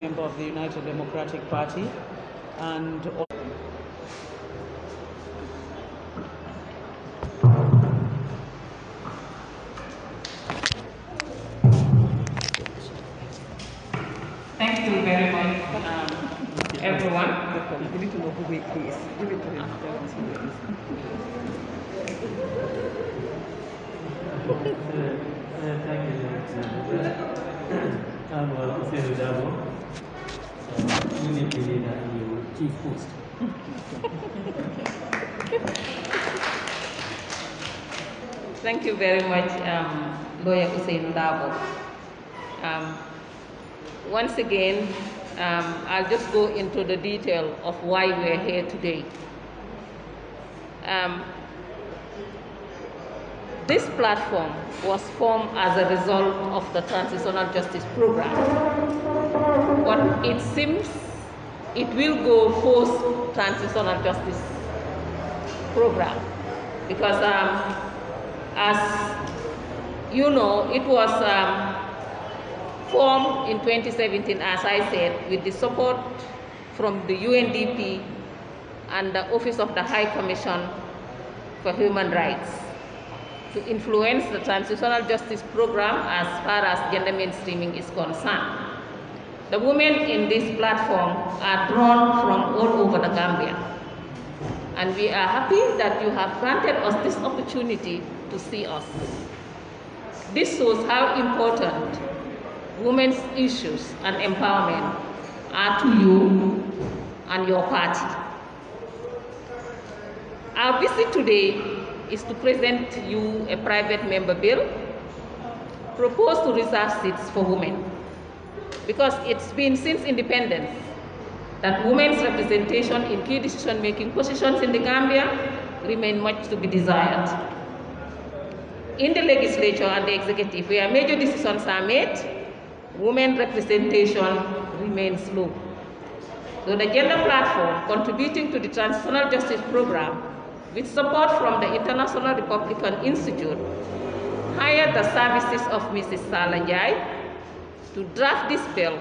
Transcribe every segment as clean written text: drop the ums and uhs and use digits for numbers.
member of the United Democratic Party, and thank you very much, everyone. you need to know who he is. Give it to him. Chief host. Thank you very much, Lawyer Hussein Dabo. Once again, I'll just go into the detail of why we're here today. This platform was formed as a result of the Transitional Justice Program, but it seems it will go post-Transitional Justice Program because, as you know, it was formed in 2017, as I said, with the support from the UNDP and the Office of the High Commission for Human Rights to influence the Transitional Justice Program as far as gender mainstreaming is concerned. The women in this platform are drawn from all over the Gambia, and we are happy that you have granted us this opportunity to see us. This shows how important women's issues and empowerment are to you and your party. Our visit today is to present you a private member bill proposed to reserve seats for women, because it's been since independence that women's representation in key decision-making positions in the Gambia remain much to be desired. In the legislature and the executive, where major decisions are made, women representation remains low. So the gender platform, contributing to the Transitional Justice Program, with support from the International Republican Institute, hired the services of Mrs. Salanjai to draft this bill,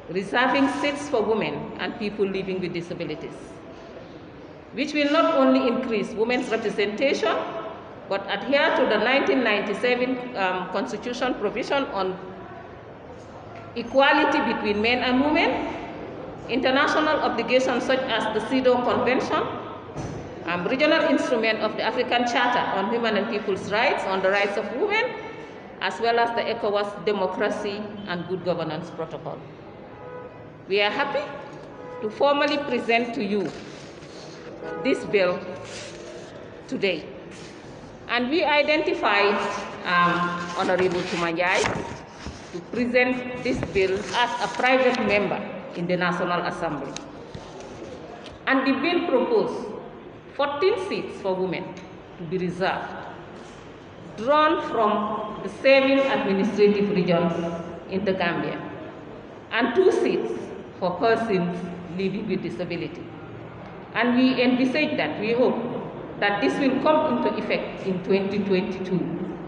reserving seats for women and people living with disabilities, which will not only increase women's representation, but adhere to the 1997 Constitution provision on equality between men and women, international obligations such as the CEDAW Convention, regional instrument of the African Charter on Human and People's Rights on the rights of women, as well as the ECOWAS Democracy and Good Governance Protocol. We are happy to formally present to you this bill today. And we identified Honorable Tumanjai to present this bill as a private member in the National Assembly. And the bill proposed 14 seats for women to be reserved, drawn from the 7 administrative regions in the Gambia, and 2 seats for persons living with disability. And we envisage that, we hope, that this will come into effect in 2022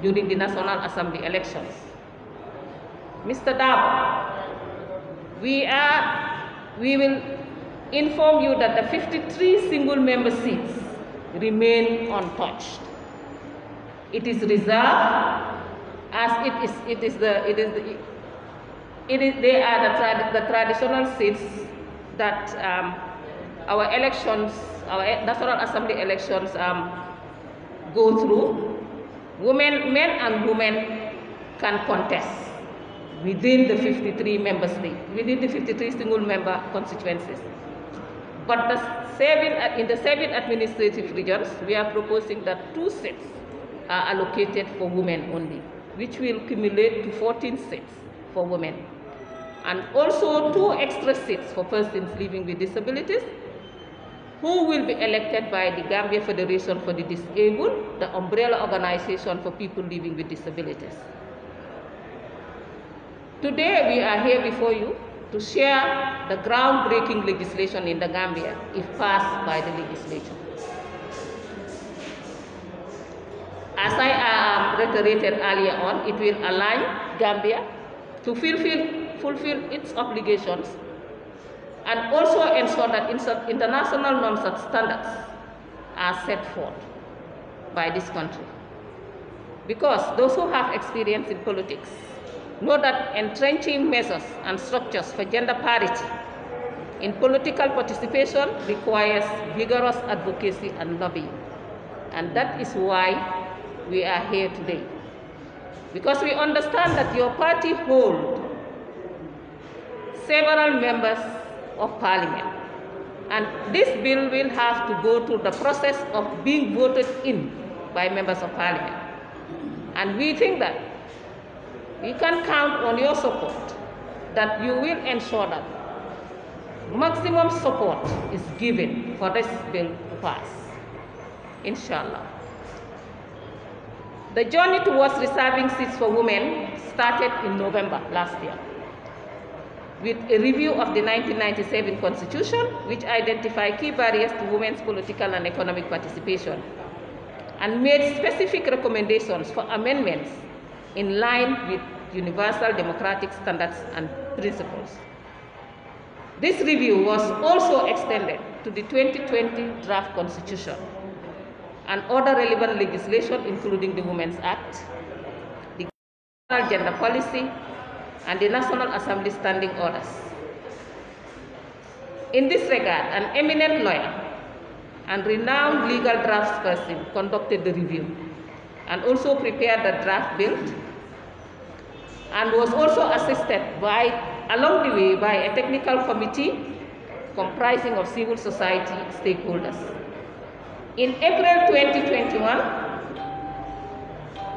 during the National Assembly elections. Mr. Dabo, we will inform you that the 53 single-member seats remain untouched. It is reserved as they are the traditional seats that our National Assembly elections go through. Men and women can contest within the 53 member states, within the 53 single-member constituencies. But in the 7 administrative regions, we are proposing that 2 seats are allocated for women only, which will cumulate to 14 seats for women. And also 2 extra seats for persons living with disabilities, who will be elected by the Gambia Federation for the Disabled, the umbrella organization for people living with disabilities. Today we are here before you to share the groundbreaking legislation in the Gambia, if passed by the legislature. As I reiterated earlier on, it will align Gambia to fulfill fulfill its obligations and also ensure that international norms and standards are set forth by this country. Because those who have experience in politics know that entrenching measures and structures for gender parity in political participation requires vigorous advocacy and lobbying. And that is why we are here today. Because we understand that your party holds several members of parliament. And this bill will have to go through the process of being voted in by members of parliament. And we think that we can count on your support, that you will ensure that maximum support is given for this bill to pass, inshallah. The journey towards reserving seats for women started in November last year with a review of the 1997 Constitution, which identified key barriers to women's political and economic participation and made specific recommendations for amendments in line with universal democratic standards and principles. This review was also extended to the 2020 draft Constitution and other relevant legislation, including the Women's Act, the National Gender Policy, and the National Assembly Standing Orders. In this regard, an eminent lawyer and renowned legal draftsperson conducted the review and also prepared the draft bill, and was also assisted along the way by a technical committee comprising of civil society stakeholders. In April 2021,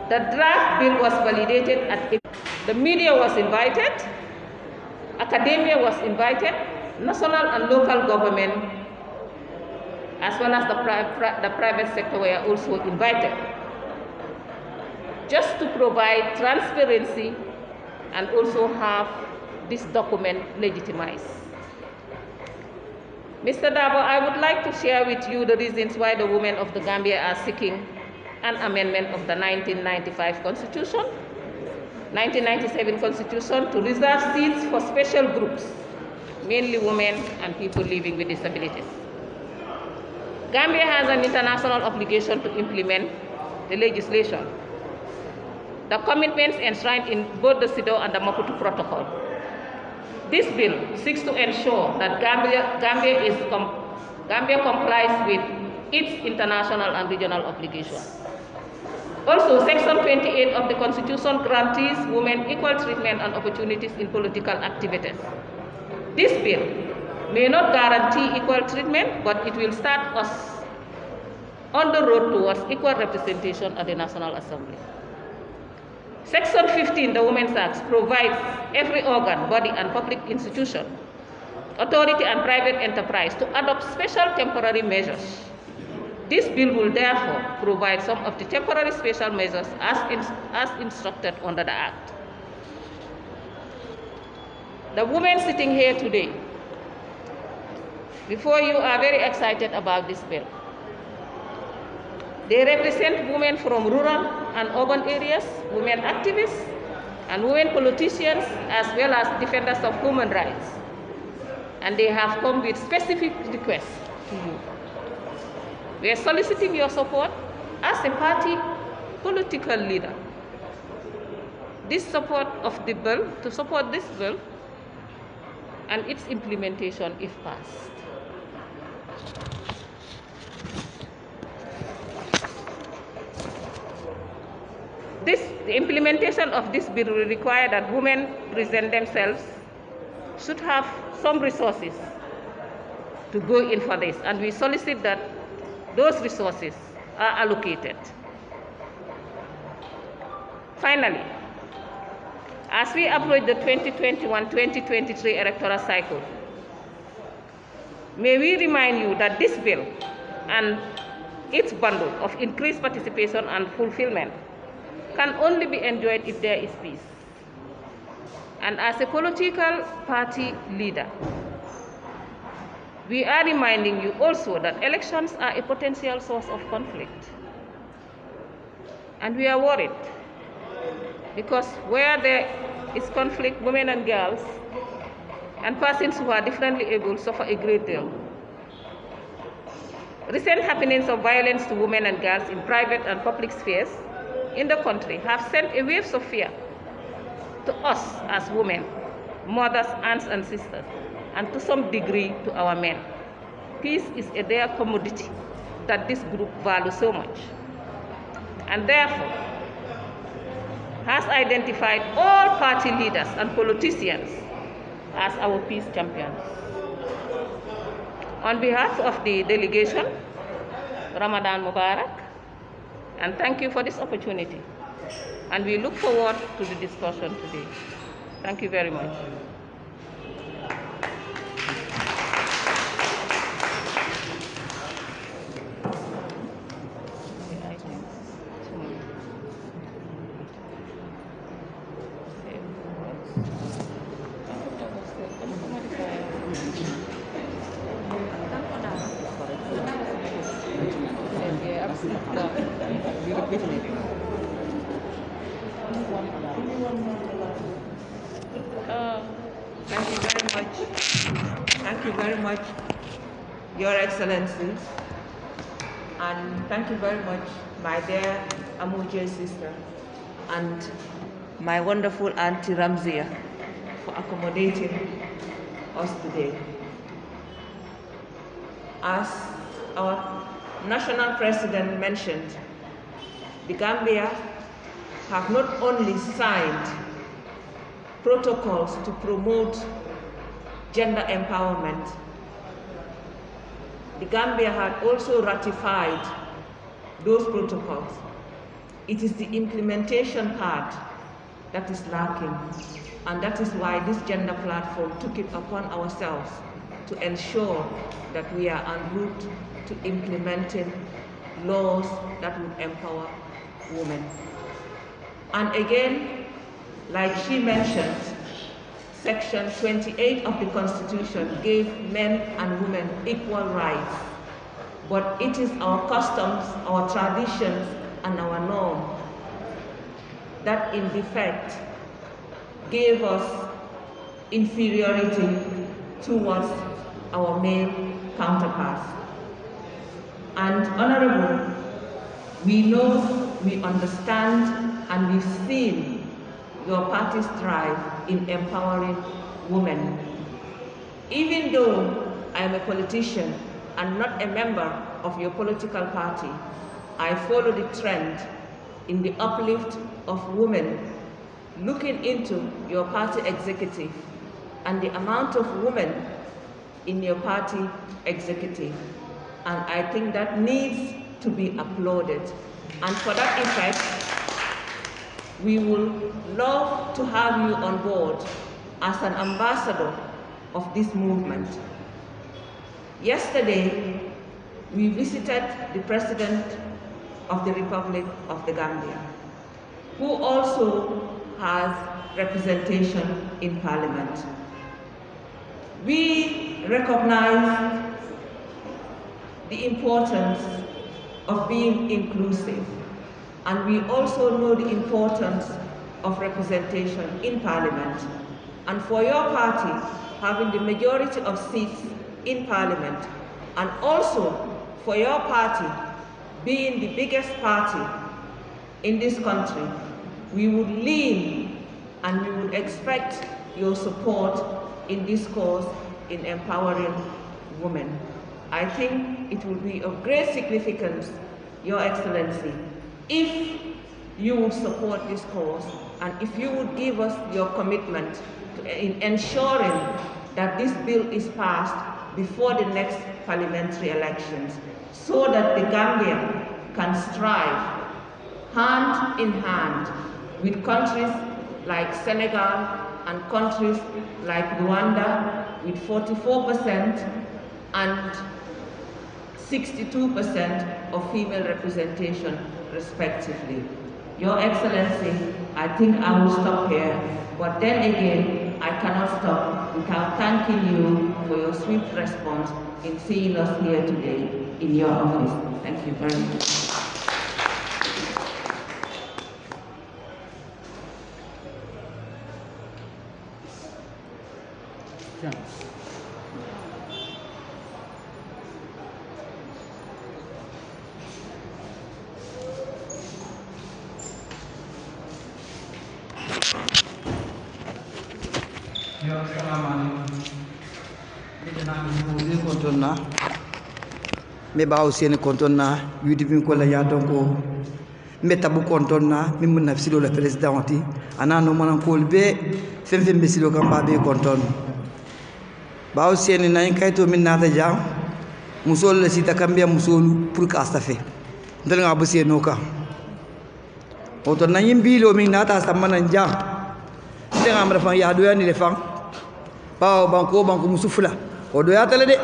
the draft bill was validated at the media was invited, academia was invited, national and local government, as well as the private sector were also invited, just to provide transparency and also have this document legitimized. Mr. Dabo, I would like to share with you the reasons why the women of the Gambia are seeking an amendment of the 1995 Constitution, 1997 Constitution to reserve seats for special groups, mainly women and people living with disabilities. Gambia has an international obligation to implement the legislation, the commitments enshrined in both the CEDAW and the Maputo Protocol. This bill seeks to ensure that Gambia complies with its international and regional obligations. Also, Section 28 of the Constitution guarantees women equal treatment and opportunities in political activities. This bill may not guarantee equal treatment, but it will start us on the road towards equal representation at the National Assembly. Section 15, the Women's Act, provides every organ, body, and public institution, authority, and private enterprise to adopt special temporary measures. This bill will therefore provide some of the temporary special measures as instructed under the Act. The women sitting here today before you are very excited about this bill. They represent women from rural and urban areas, women activists, and women politicians, as well as defenders of human rights. And they have come with specific requests to you. We are soliciting your support as a party political leader. This support of the bill, to support this bill and its implementation if passed. The implementation of this bill will require that women present themselves should have some resources to go in for this, and we solicit that those resources are allocated. Finally, as we approach the 2021-2023 electoral cycle, may we remind you that this bill and its bundle of increased participation and fulfillment can only be enjoyed if there is peace. And as a political party leader, we are reminding you also that elections are a potential source of conflict. And we are worried because where there its conflict, women and girls, and persons who are differently able suffer a great deal. Recent happenings of violence to women and girls in private and public spheres in the country have sent a wave of fear to us as women, mothers, aunts, and sisters, and to some degree to our men. Peace is a rare commodity that this group values so much, and therefore has identified all party leaders and politicians as our peace champions. On behalf of the delegation, Ramadan Mubarak, and thank you for this opportunity. And we look forward to the discussion today. Thank you very much. Thank you very much. Thank you very much, Your Excellencies. And thank you very much, my dear Amuje sister, and my wonderful Auntie Ramzia for accommodating us today. As our national president mentioned, the Gambia have not only signed protocols to promote gender empowerment, the Gambia had also ratified those protocols. It is the implementation part that is lacking, and that is why this gender platform took it upon ourselves to ensure that we are en route to implementing laws that would empower women. And again, like she mentioned, Section 28 of the Constitution gave men and women equal rights. But it is our customs, our traditions, and our norm that in effect gave us inferiority towards our male counterparts. And Honorable, we know, we understand, and we've seen your party strive in empowering women. Even though I am a politician and not a member of your political party, I follow the trend in the uplift of women, looking into your party executive and the amount of women in your party executive. And I think that needs to be applauded. And for that effect, we would love to have you on board as an ambassador of this movement. Yesterday, we visited the President of the Republic of the Gambia, who also has representation in Parliament. We recognize the importance of being inclusive, and we also know the importance of representation in Parliament. And for your party having the majority of seats in Parliament, and also for your party being the biggest party in this country, we would lean and we would expect your support in this cause in empowering women. I think it will be of great significance, Your Excellency, if you would support this cause and if you would give us your commitment in ensuring that this bill is passed before the next parliamentary elections, so that the Gambia can strive hand in hand with countries like Senegal and countries like Rwanda with 44% and 62% of female representation respectively. Your Excellency, I think I will stop here, but then again, I cannot stop without thanking you for your swift response in seeing us here today in your office. Thank you very much. questions. Kontonna me bawo seni kontonna yudivin ko la ya donc me tabu kontonna mi mun nafsilo la presidenti ana no manan ko be femfe mesilo kamba be konton bawo seni nan kayto min nata jam musol la sita kambia musolu pour ka stafe ndel nga busse no ka oto nan yimbilo min nata samana jam ndel nga mara fan ya do yani le fan bawo banko musufula o do ya tale de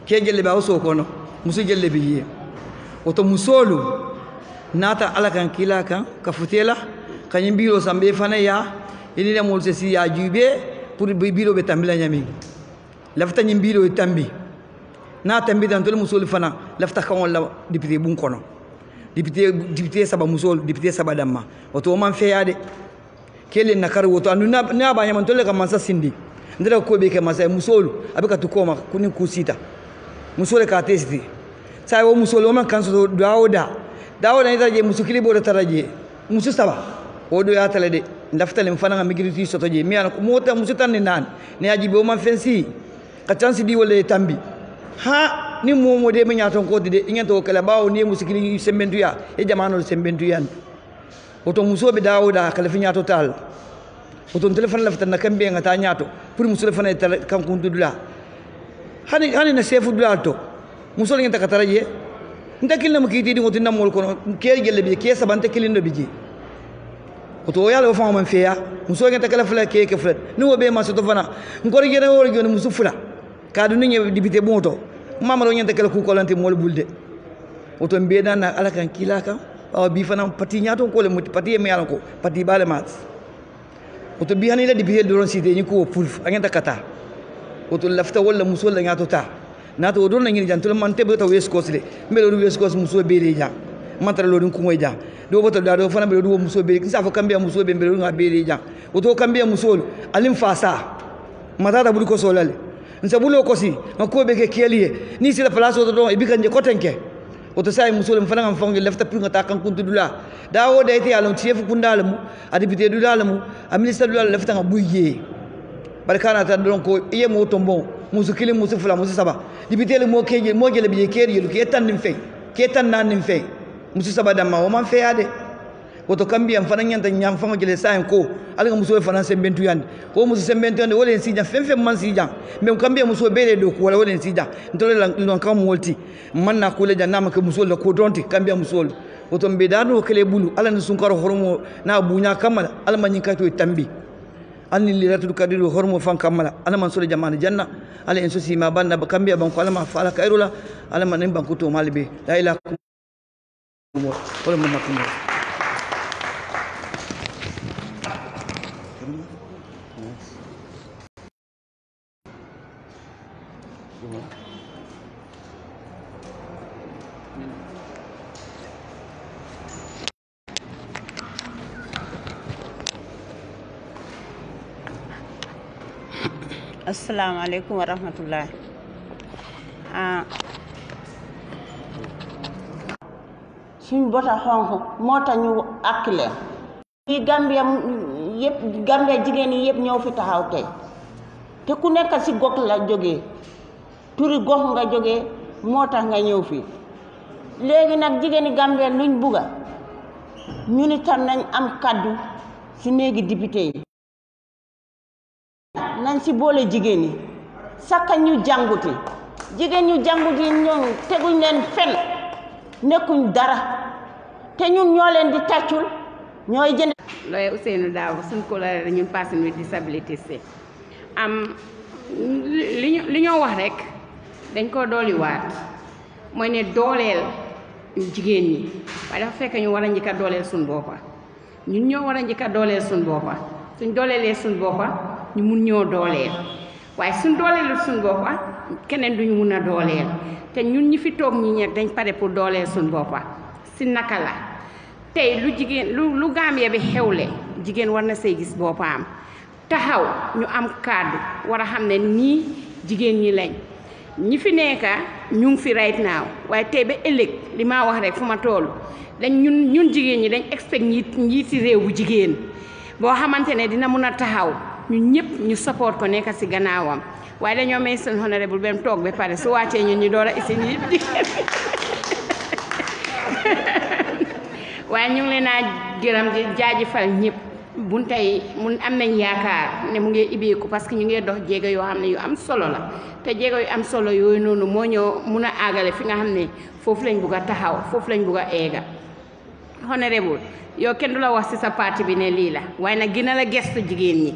ke jelle ba so kono musu jelle biye oto musolu nata ala kan kila kan ka futela kanyim biro sambe fana ya ini ne mol se si ya jube pour biro be tambila nyami lafta nyim biro tambi na tambi dan tole musolu fana lafta kan wala député bun kono député saba musolu député saba damma oto man fe ya de kele nakar woto anu na ba nyam tole kan mansa sindi ndira ko be ke masay musolu abika to koma kunin kusita musole ka testi sai wo musolu man kanso dawda ni taraje musukili bo taraje musu saba o do ya tale de ndaftale mfana ngamigriti soto je mi an ko mota musutan ni nan ne aji be o man fensi ka chansi di wole tambi ha ni momo de mi nyaton ko de ingento kala bawo ni musukili sembentu ya e jamano sembentu yan oto musobe dawda kala fi nyato tal oto telephone lafta na kambe ngata nyato pour musole fana kan kuntudula hani na sefu dula to musole ngata kataraje ndakil na mukiti di ngotina mol kono ke gelle bi ke sabante kilindo biji oto yalla fa man feya musole ngata kala fula ke fula ni wobe ma soto fana ngor gene wor gene musufula kadu ni ngi dibite bonto mamaro nyanta kala ku kolante mol bulde oto mbeda na ala kan kilaka aw bi fana pati nyato ko le muti pati me yalla ko pati bale mat oto bi hanila dibite doron site ni ko pulf angenta kata oto lafta wala musole ngato ta nato odon na ngini jantul man tebe to west coast le mbelo do west coast muso bere ja mantara lo dun ko moy ja do boto da do fana mbelo do muso bere sa fa kambia muso be mbelo nga bere ja oto kambia muso alim fasa matata bulu ko solale nsa bulo ko si ko be ke keliye ni si la place oto do e bi kanje ko tenke oto sai muso le fana ngam fongi lefta pur ngata kan kuntu dula da o de ti alon chef kundalamu adibite dulalamu a ministre dulal lefta ngabuyye barkana ta don ko iye mo tombo musu kili musu fula musu saba dibitele mo keje mo gele biye keri yelu ke tan nim fe ke tan nan nim fe musu saba damma o man fe yade woto kambi am fanan nyanta nyam fama gele saen ko alga musu fanan sembentu yande ko musu sembentu yande wolen sija fem man sija mem kambi musu bele do ko wala wolen sija ntole lon kam wolti man na ko le janna ke musu la ko donti kambi musu woto be dano kele bulu ala ni sunkaro hormo na bunya kamala alma nyin kato tambi anni liratul kadiru hormo fan kamala ala man sura jamana janna ala en sosi ma banda ba kambiya ban ko ala ma fala kairula ala man ban kuto malbe la ilaha illallah wala man makum Assalamu alaikum wa rahmatullah. Suñ bota xonk moo tax ñu akkile yi Gambia yëpp Gambia jigéen yi yëpp ñoo fi taxaw tey te ku nekk ci gox la jógee turi gox nga jógee moo tax nga ñëw fi léegi nag jigéeni Gambia luñ bugga ñu ni tam nañ am kaddu ci néegi député yi nañ ci boole jigéen yi sakka ñu jànguti jigéen ñu jànguti ñoom teguñ leen fen nekkuñ dara te ñun ñoo leen di tàccul ñooy jënd lawyer Ousseynou Daaw suñ ko la ñun person with disability si li ñoo wax rek dañ ko dooliwaat mooy ne dooleel jigéen ñi waaye dafa fekk ñu war a njëkk a dooleel suñ boppa ñun ñoo war a njëkk a dooleel suñ boppa suñ dooleelee suñ boppa ñu mun ñoo dooleel waaye suñ dooleelu suñ boppa keneen duñu mun a dooleel te ñun ñi fi toog ñi ñeg dañ pare pour dooleel suñ boppa si naka la tey lu jigéen lu Gambia bi xewle jigéen war na say gis boppam taxaw ñu am kàddu war a xam ne nii jigéen ñi lañ ñi fi nekka ñu ngi fi right now waaye tey ba ëllëg li ma wax rek fu ma toll dañ ñun jigéen ñi dañ expect njiiti réew bu jigéen boo xamante ne dina mun a taxaw ñun ñëpp ñu support ko nekk si gannaawam waaye dañoo may seen honorable ba mu toog ba pare su wàccee ñun ñu door a isi njiit jigéen waaye ñu ngi leen a gërëm di jaajëfal ñëpp buñ tey mun am nañ yaakaar ne mu ngi ibbeeku parce que ñu ngi dox jéego yoo xam ne yu am solo la te jéego yu am solo yooyu noonu moo ñoo mun a àggale fi nga xam ne foofu lañ bugg a taxaw foofu lañ bugg a eega honorable yow kenn du la wax ci sa parti bi ne lii la waaye nag gën a la gestu jigéen ñi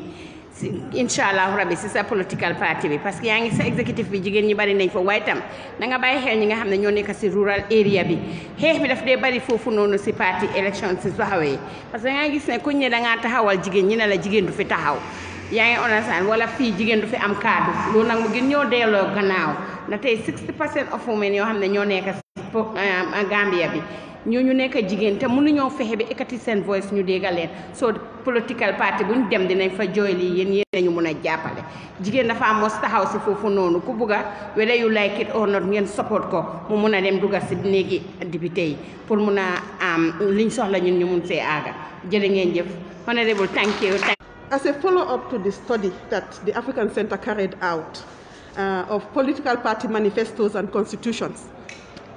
si incha allahu rabbi si sa political party bi parce que yaa ngi sa exécutif bi jigéen ñi bari nañ fa waaye tam da nga bàyyi xel ñi nga xam ne ñoo nekk si rural area bi xeex bi daf dee bari foofu noonu si parti élection si taxawee parce que da nga gis ne kuñ ne da ngaa taxawal jigéen ñi ne la jigéen du fi taxaw yaa ngi understand wala fii jigéen du fi am kaddu loolu nag mu gën ñoo delloo gannaaw na tey 60% of women yoo xam ne ñoo nekk si Gambia bi ñooñu nekk jigéen te mënuñoo fexe ba ekkati seen voice ñu déggal leen soo political party buñ dem dinañ fa jooy lii yéen ñu mun a jàppale jigéen dafa am mos taxaw si foofu noonu ku bugg a whether you like it or not ngeen support ko mu mun a dem dugga si néegi député yi pour mun a am liñ soxla ñun ñu mun see aaga jërë ngeen jëf honorable thank you. As a follow-up to the study that the African Center carried out of political party manifestos and constitutions,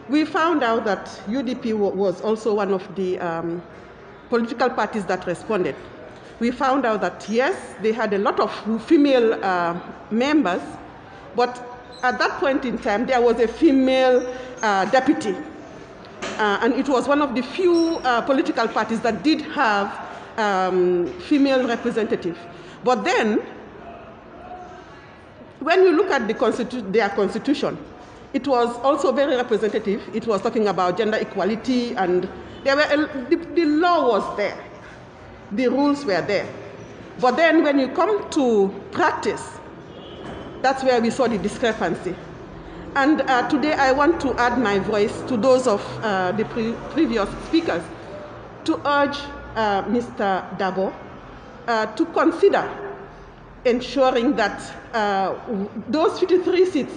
we found out that UDP was also one of the political parties that responded. We found out that, yes, they had a lot of female members, but at that point in time, there was a female deputy. And it was one of the few political parties that did have female representative. But then, when you look at their constitution, it was also very representative. It was talking about gender equality, and the law was there. The rules were there. But then when you come to practice, that's where we saw the discrepancy. And today I want to add my voice to those of the previous speakers to urge Mr. Dabo to consider ensuring that those 53 seats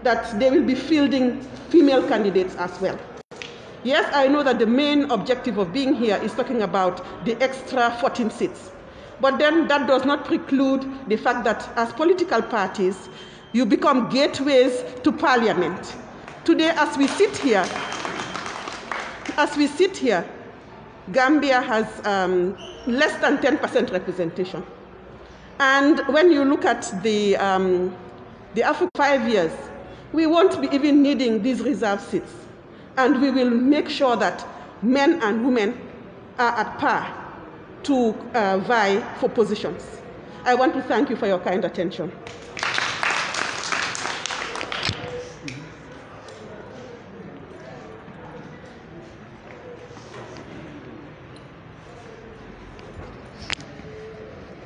that they will be fielding female candidates as well. Yes, I know that the main objective of being here is talking about the extra 14 seats. But then that does not preclude the fact that as political parties, you become gateways to parliament. Today, as we sit here, Gambia has less than 10% representation. And when you look at the African 5 years, we won't be even needing these reserve seats. And we will make sure that men and women are at par to vie for positions. I want to thank you for your kind attention.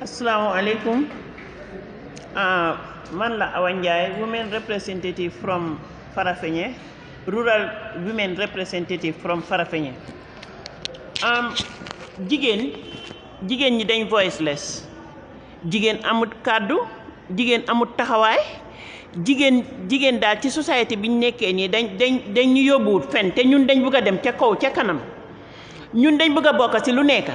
Assalamu alaikum. Man la Awa Njie, women representative from Farafenni, rural women representative from Farafenni. Jigéen ñi dañ voiceless. Jigéen amut kàddu, jigéen amut taxawaay, jigéen daal ci société bi ñu nekkee nii dañ ñu yóbbuwut fen te ñun dañ bëgg a dem ca kaw ca kanam. Ñun dañ bëgg a bokk ci lu nekk.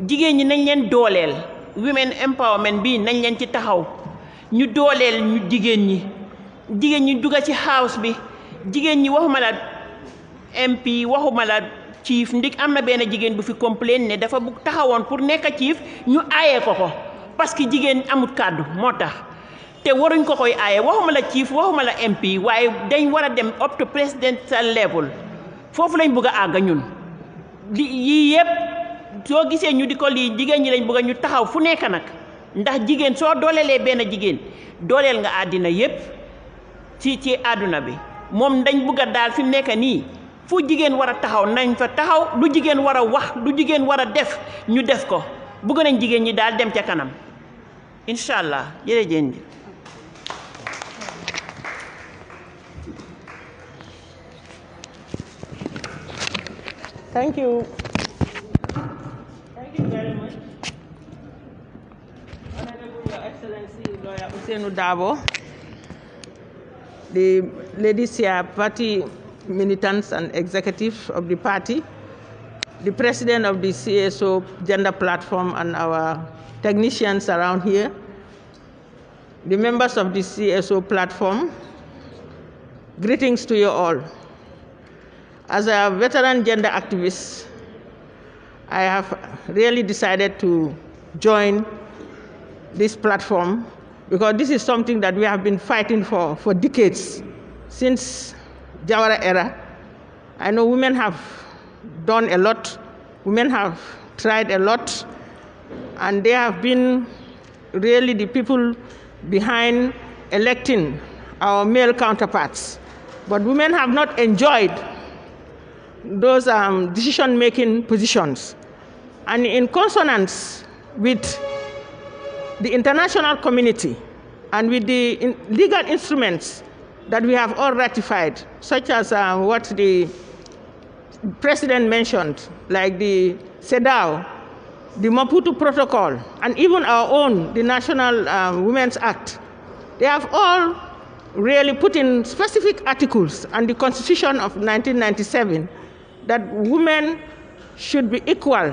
Jigéen ñi nañ leen dooleel. Women empowerment bi nañ leen ci taxaw. Ñu dooleel ñu jigéen ñi dugga ci house bi. Jigéen ñi waxuma la MP waxuma la chief ndik am na benn jigéen bu fi complain ne dafa bugg taxawoon pour nekk chief ñu aaye ko parce que jigéen amut kàddu moo tax te waruñ ko koy aaye waxuma la chief waxuma la MP waaye dañ war a dem up to presidential level foofu lañ bëgg a àgg ñun yii yëpp soo gisee ñu di ko lii jigéen ñi lañ bëgg ñu taxaw fu nekk nag ndax jigéen soo dooleelee benn jigéen dooleel nga àddina yëpp ci àdduna bi moom dañ bëgg a daal fi mu nekk nii fu jigéen war a taxaw nañ fa taxaw lu jigéen war a wax lu jigéen war a def ñu def ko bëgg nañ jigéen ñi daal dem ca kanam incha allah jërëjëf. Thank you. Thank you very much. I see Lawyer Ousainou Darboe, the ladies here, party militants and executives of the party, the president of the CSO gender platform, and our technicians around here, the members of the CSO platform, greetings to you all. As a veteran gender activist, I have really decided to join this platform because this is something that we have been fighting for decades, since Jawara era. I know women have done a lot, women have tried a lot, and they have been really the people behind electing our male counterparts. But women have not enjoyed those decision-making positions. And in consonance with the international community and with the legal instruments that we have all ratified, such as what the President mentioned, like the CEDAW, the Maputo Protocol, and even our own, the National Women's Act, they have all really put in specific articles and the Constitution of 1997 that women should be equal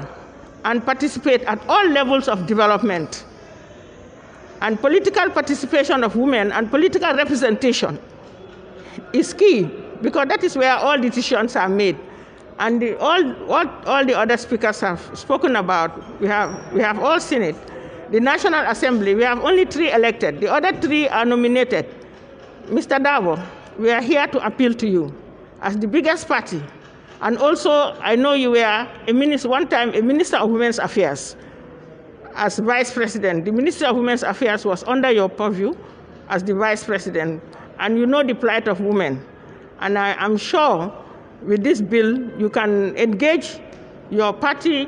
and participate at all levels of development. And political participation of women and political representation is key, because that is where all decisions are made. And what all the other speakers have spoken about, we have all seen it. The National Assembly, we have only 3 elected. The other 3 are nominated. Mr. Darboe, we are here to appeal to you as the biggest party. And also, I know you were one time a Minister of Women's Affairs. As Vice President, the Ministry of Women's Affairs was under your purview as the Vice President, and you know the plight of women. And I am sure with this bill, you can engage your party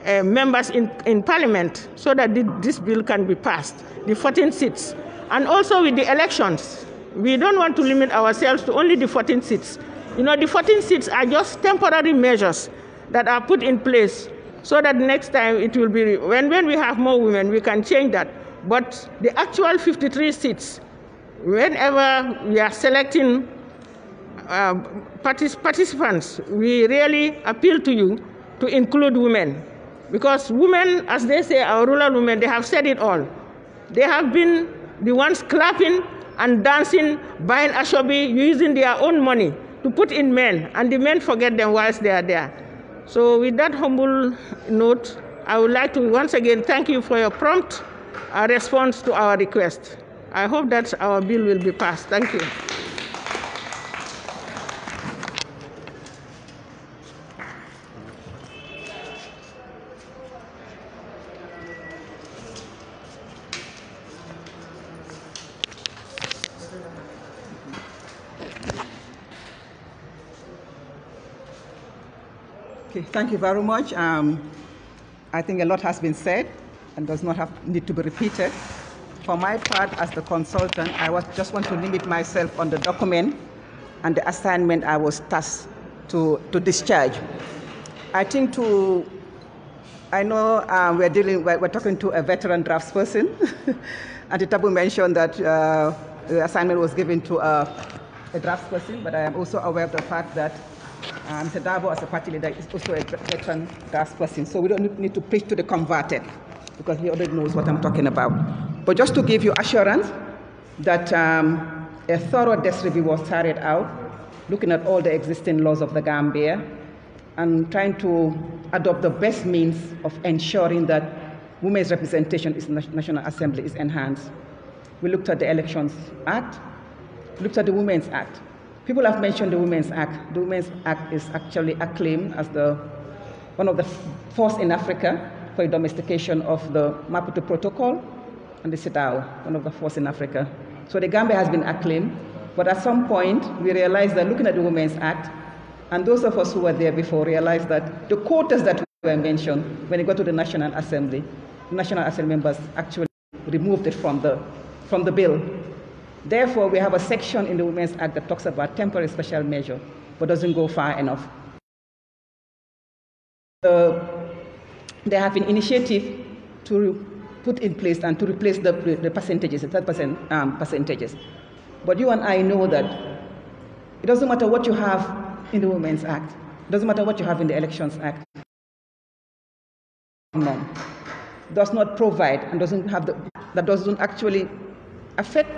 members in Parliament so that this bill can be passed, the 14 seats. And also with the elections, we don't want to limit ourselves to only the 14 seats. You know, the 14 seats are just temporary measures that are put in place so that next time it will be, when we have more women, we can change that. But the actual 53 seats, whenever we are selecting participants, we really appeal to you to include women. Because women, as they say, our rural women, they have said it all. They have been the ones clapping and dancing, buying ashobi, using their own money to put in men, and the men forget them whilst they are there. So with that humble note, I would like to once again thank you for your prompt response to our request. I hope that our bill will be passed. Thank you. Okay, thank you very much. I think a lot has been said and does not need to be repeated. For my part, as the consultant, I just want to limit myself on the document and the assignment I was tasked to discharge. I think I know we're talking to a veteran draftsperson, and Tabu mentioned that the assignment was given to a draftsperson, but I am also aware of the fact that Mr. Darboe, as a party leader, is also a veteran draftsperson, so we don't need to preach to the converted, because he already knows what I'm talking about. But just to give you assurance that a thorough desk review was carried out, looking at all the existing laws of the Gambia and trying to adopt the best means of ensuring that women's representation in the National Assembly is enhanced. We looked at the Elections Act, looked at the Women's Act. People have mentioned the Women's Act. The Women's Act is actually acclaimed as one of the first in Africa for domestication of the Maputo Protocol and the CEDAW, one of the first in Africa. So the Gambia has been acclaimed, but at some point we realized that looking at the Women's Act, and those of us who were there before realized that the quotas that were mentioned when it got to the National Assembly members actually removed it from the bill. Therefore, we have a section in the Women's Act that talks about temporary special measure, but doesn't go far enough. There have been initiatives to put in place and to replace the percentages, the 3% percentages. But you and I know that it doesn't matter what you have in the Women's Act, it doesn't matter what you have in the Elections Act. None. Does not provide and doesn't have that doesn't actually affect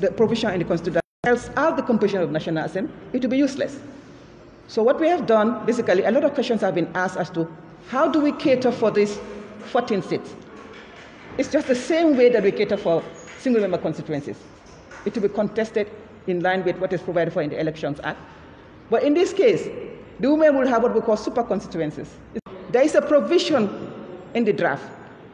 the provision in the Constitution that helps out the composition of the National Assembly, it will be useless. So what we have done, basically, a lot of questions have been asked as to how do we cater for these 14 seats? It's just the same way that we cater for single-member constituencies. It will be contested in line with what is provided for in the Elections Act. But in this case, the women will have what we call super constituencies. There is a provision in the draft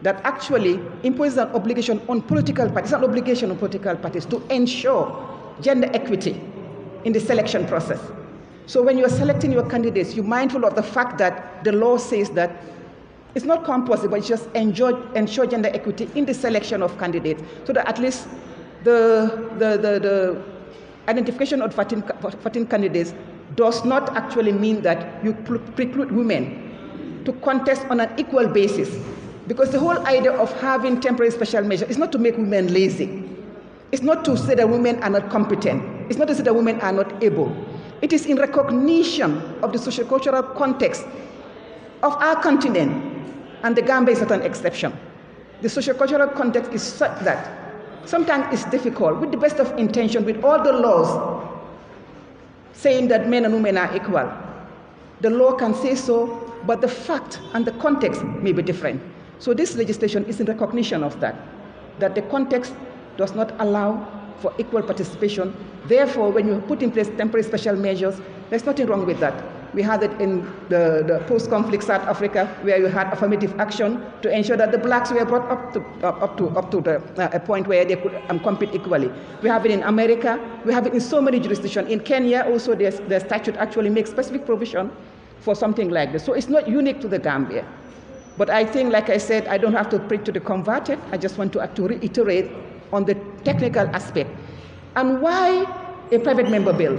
that actually imposes an obligation on political parties, an obligation on political parties to ensure gender equity in the selection process. So when you are selecting your candidates, you're mindful of the fact that the law says that it's not compulsory, but it's just ensure gender equity in the selection of candidates, so that at least the identification of 14 candidates does not actually mean that you preclude women to contest on an equal basis. Because the whole idea of having temporary special measures is not to make women lazy. It's not to say that women are not competent. It's not to say that women are not able. It is in recognition of the sociocultural context of our continent, and the Gambia is not an exception. The sociocultural context is such that sometimes it's difficult, with the best of intention, with all the laws saying that men and women are equal. The law can say so, but the fact and the context may be different. So this legislation is in recognition of that the context does not allow for equal participation. Therefore, when you put in place temporary special measures, there's nothing wrong with that. We had it in the post-conflict South Africa, where you had affirmative action to ensure that the blacks were brought up to a point where they could compete equally. We have it in America. We have it in so many jurisdictions. In Kenya, also, the statute actually makes specific provision for something like this. So it's not unique to the Gambia. But I think, like I said, I don't have to preach to the converted. I just want to reiterate on the technical aspect. And why a private member bill?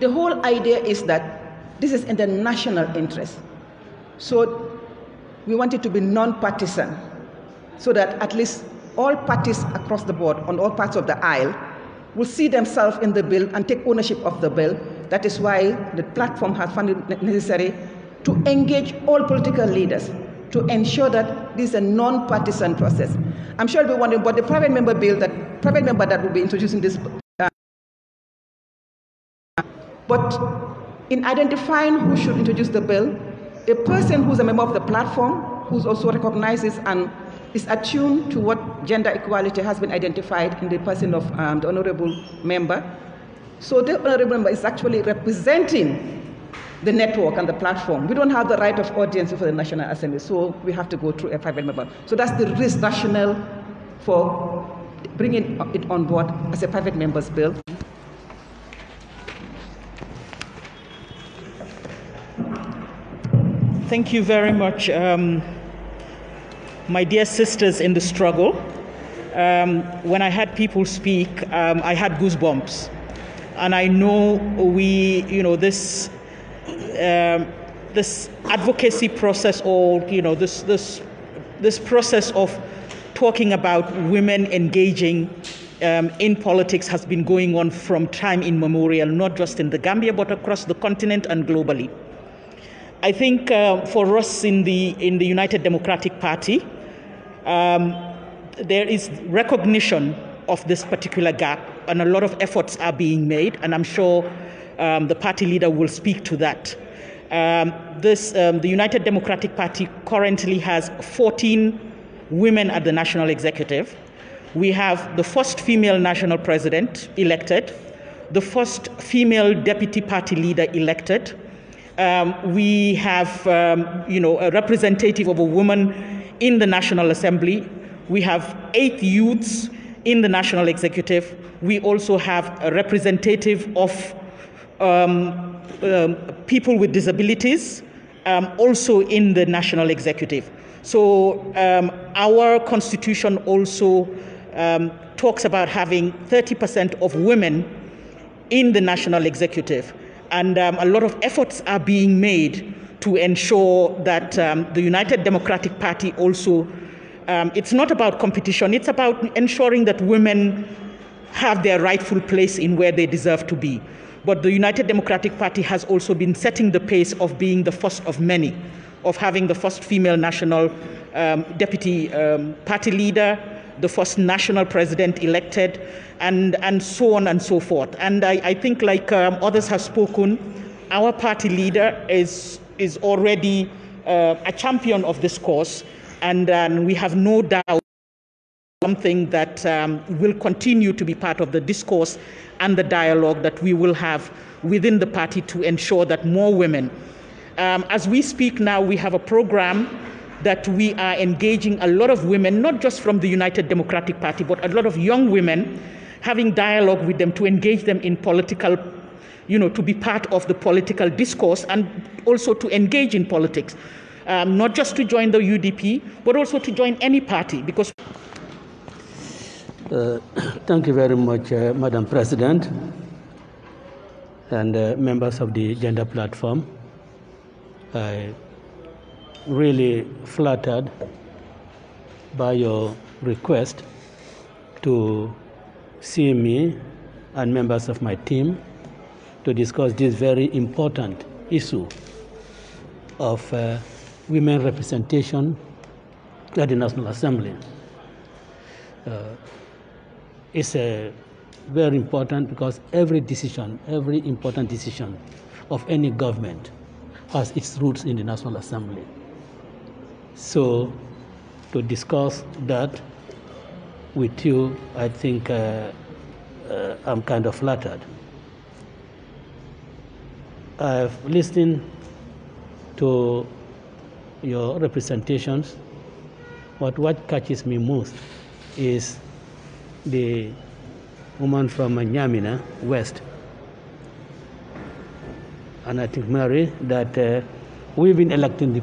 The whole idea is that this is in the national interest. So we want it to be non-partisan, so that at least all parties across the board, on all parts of the aisle, will see themselves in the bill and take ownership of the bill. That is why the platform has found it necessary to engage all political leaders to ensure that this is a non-partisan process. I'm sure you'll be wondering, but the private member bill, that private member that will be introducing this. But in identifying who should introduce the bill, a person who's a member of the platform, who also recognizes and is attuned to what gender equality has been identified in the person of the honorable member. So the honorable member is actually representing the network and the platform. We don't have the right of audience for the National Assembly, so we have to go through a private member. So that's the rationale for bringing it on board as a private member's bill. Thank you very much, my dear sisters in the struggle. When I had people speak, I had goosebumps. And I know this advocacy process, or this process of talking about women engaging in politics has been going on from time immemorial, not just in the Gambia but across the continent and globally. I think for us in the United Democratic Party, there is recognition of this particular gap, and a lot of efforts are being made, and I'm sure the party leader will speak to that. The United Democratic Party currently has 14 women at the national executive. We have the first female national president elected, the first female deputy party leader elected. We have, a representative of a woman in the National Assembly. We have 8 youths in the National Executive. We also have a representative of people with disabilities also in the National Executive. So our constitution also talks about having 30% of women in the National Executive. And a lot of efforts are being made to ensure that the United Democratic Party also it's not about competition, it's about ensuring that women have their rightful place in where they deserve to be. But the United Democratic Party has also been setting the pace of being the first of many, of having the first female national deputy party leader, the first national president elected, and so on and so forth. And I think, like others have spoken, our party leader is already a champion of this cause, and we have no doubt something that will continue to be part of the discourse and the dialogue that we will have within the party to ensure that more women. As we speak now, we have a program that we are engaging a lot of women, not just from the United Democratic Party, but a lot of young women, having dialogue with them to engage them in political, to be part of the political discourse and also to engage in politics. Not just to join the UDP, but also to join any party, because thank you very much, Madam President, and members of the Gender Platform. I really flattered by your request to see me and members of my team to discuss this very important issue of women representation at the National Assembly. It's very important because every important decision of any government has its roots in the National Assembly. So to discuss that with you, I think I'm kind of flattered. I've listened to your representations, but what catches me most is the woman from Nyamina West. And I think, Mary, that we've been electing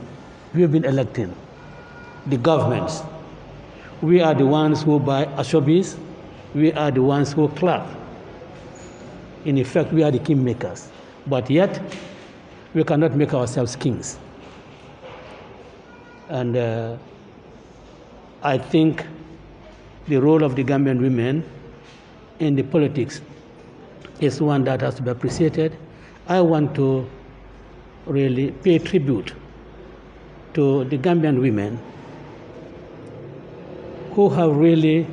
the governments. We are the ones who buy ashobis. We are the ones who clap. In effect, we are the kingmakers. But yet, we cannot make ourselves kings. And I think the role of the Gambian women in the politics is one that has to be appreciated. I want to really pay tribute to the Gambian women who have really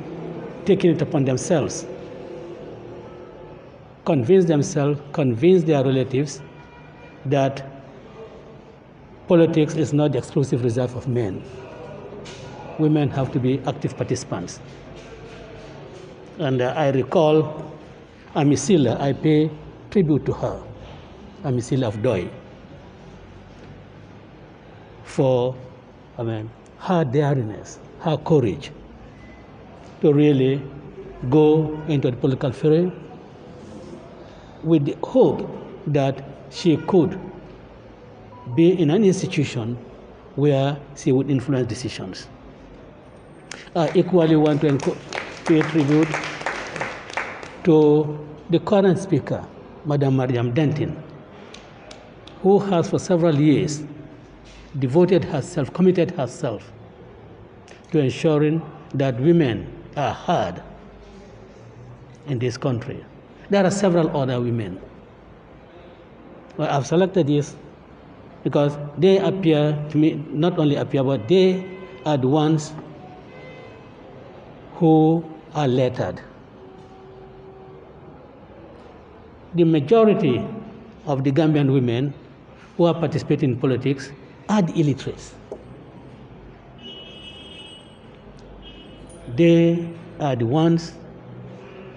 taken it upon themselves, convinced their relatives that politics is not the exclusive reserve of men. Women have to be active participants. And I recall Amisila, I pay tribute to her, Amisila of Doi, for her dariness, her courage to really go into the political fray with the hope that she could be in an institution where she would influence decisions. I equally want to pay tribute to the current speaker, Madam Mariam Dentin, who has for several years committed herself to ensuring that women are heard in this country. There are several other women. Well, I've selected this because they appear to me, not only appear, but they are the ones who are lettered. The majority of the Gambian women who are participating in politics are the illiterates. They are the ones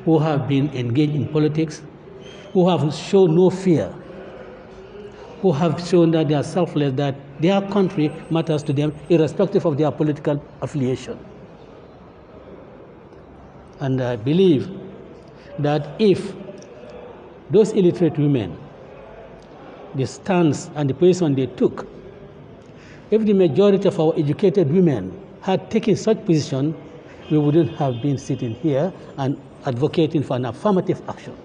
who have been engaged in politics, who have shown no fear, who have shown that they are selfless, that their country matters to them irrespective of their political affiliation. And I believe that if those illiterate women, the stance and the position they took, if the majority of our educated women had taken such position, we wouldn't have been sitting here and advocating for an affirmative action.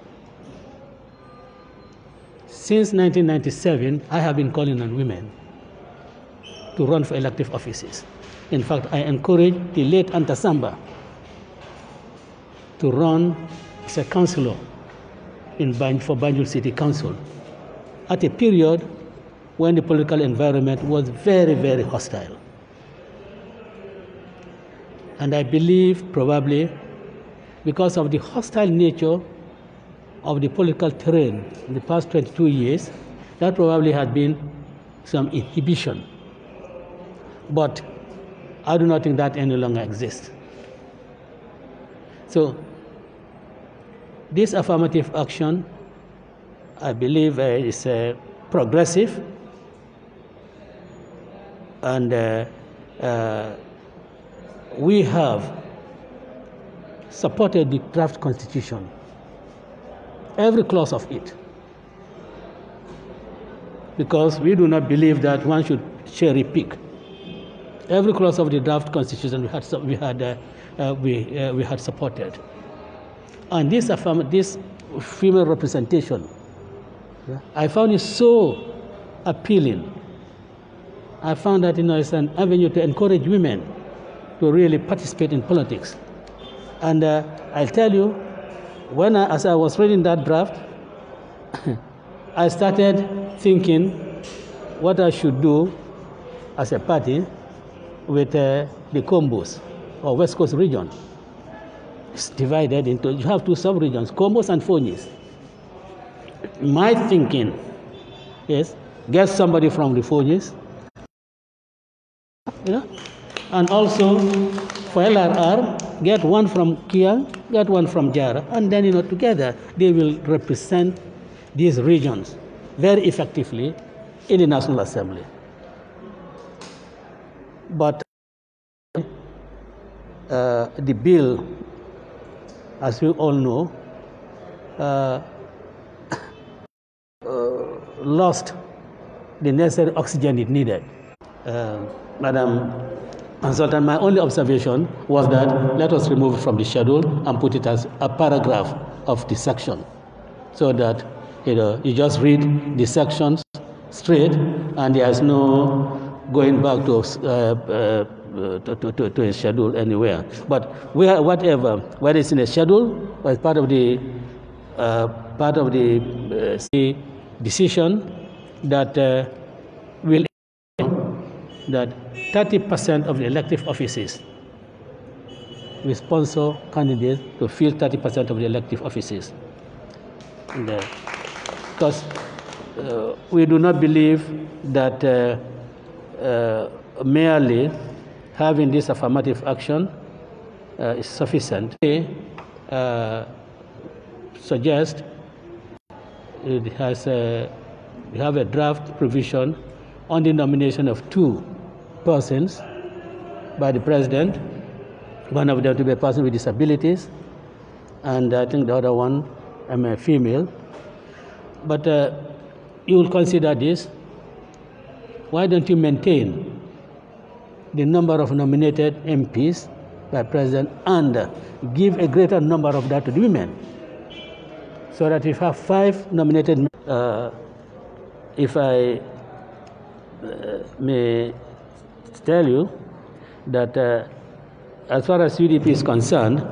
Since 1997, I have been calling on women to run for elective offices. In fact, I encouraged the late Antasamba to run as a councillor for Banjul City Council at a period when the political environment was very, very hostile. And I believe probably because of the hostile nature of the political terrain in the past 22 years, that probably had been some inhibition. But I do not think that any longer exists. So this affirmative action, I believe, is progressive, and we have supported the draft constitution, every clause of it, because we do not believe that one should cherry pick. Every clause of the draft constitution we had supported, and this female representation, I found it so appealing. I found that it's an avenue to encourage women to really participate in politics. And I'll tell you, as I was reading that draft, I started thinking what I should do as a party with the Combos, or West Coast region. It's divided into, you have two sub-regions, Combos and Fonyis. My thinking is get somebody from the Fonyis, and also for LRR, get one from Kia, get one from Jara, and then together they will represent these regions very effectively in the National Assembly. But the bill, as we all know, lost the necessary oxygen it needed. Madam Consultant, my only observation was that let us remove it from the schedule and put it as a paragraph of the section, so that you just read the sections straight and there is no going back to a schedule anywhere. But whether it's in a schedule or as part of the decision that will that 30% of the elective offices, we sponsor candidates to fill 30% of the elective offices. Because we do not believe that merely having this affirmative action is sufficient. We suggest we have a draft provision on the nomination of 2 persons by the president, one of them to be a person with disabilities, and I think the other one a female. But you will consider this. Why don't you maintain the number of nominated MPs by president and give a greater number of that to the women, so that if you have 5 nominated, if I may tell you that as far as UDP is concerned,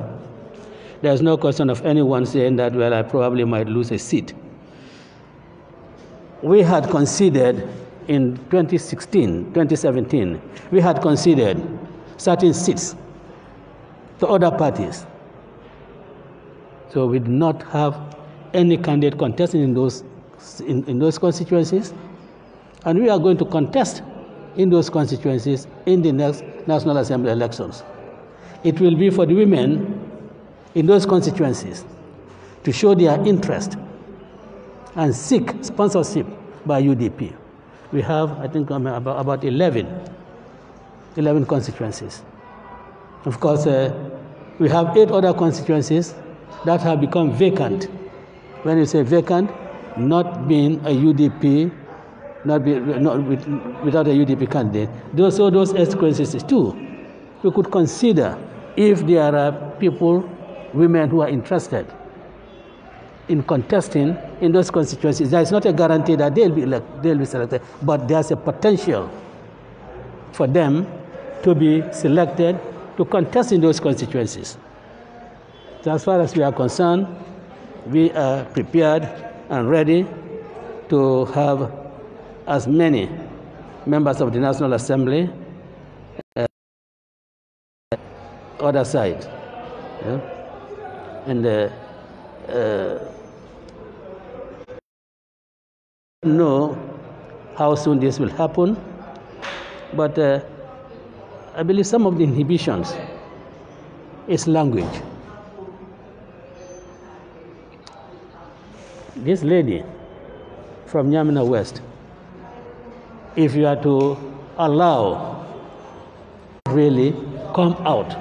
there's no question of anyone saying that, well, I probably might lose a seat. We had conceded in 2017, we had conceded certain seats to other parties. So we did not have any candidate contesting in those constituencies, and we are going to contest in those constituencies in the next National Assembly elections. It will be for the women in those constituencies to show their interest and seek sponsorship by UDP. We have, I think, about 11 constituencies. Of course, we have 8 other constituencies that have become vacant. When you say vacant, not being a UDP, without a UDP candidate. Those constituencies too, we could consider if there are people, women who are interested in contesting in those constituencies. There is not a guarantee that they'll be selected, but there's a potential for them to be selected to contest in those constituencies. So as far as we are concerned, we are prepared and ready to have as many members of the National Assembly other side. Yeah? And know how soon this will happen, but I believe some of the inhibitions is language. This lady from Nyamina West, if you are to allow really come out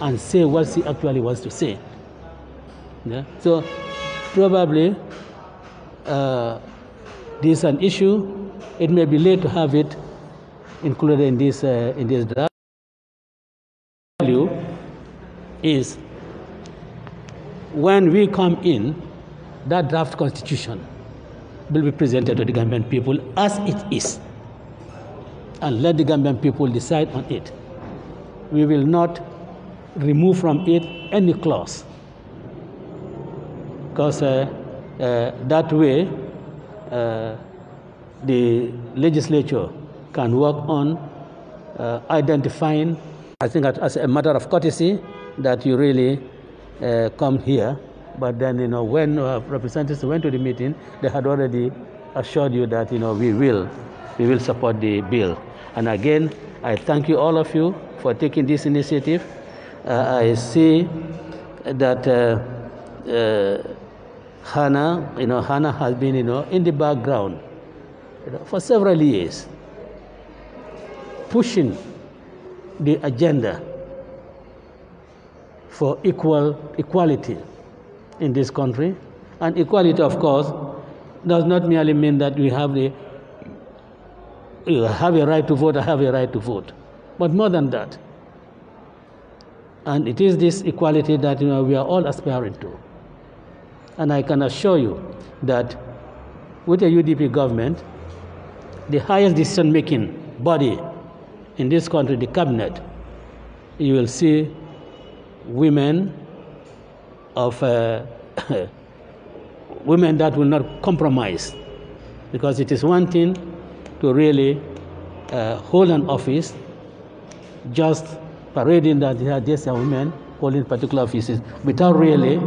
and say what she actually wants to say. Yeah? So probably this is an issue. It may be late to have it included in this draft. Value is when we come in, that draft constitution will be presented to the Gambian people as it is, and let the Gambian people decide on it. We will not remove from it any clause, because that way the legislature can work on identifying, I think as a matter of courtesy, that you really come here. But then, when representatives went to the meeting, they had already assured you that, we will support the bill. And again, I thank you, all of you, for taking this initiative. I see that Hannah has been, in the background for several years, pushing the agenda for equality in this country. And equality, of course, does not merely mean that you have a right to vote, I have a right to vote, but more than that. And it is this equality that we are all aspiring to. And I can assure you that with a UDP government, the highest decision-making body in this country, the cabinet, you will see women of women that will not compromise, because it is one thing to really hold an office, just parading that these are women holding particular offices, without really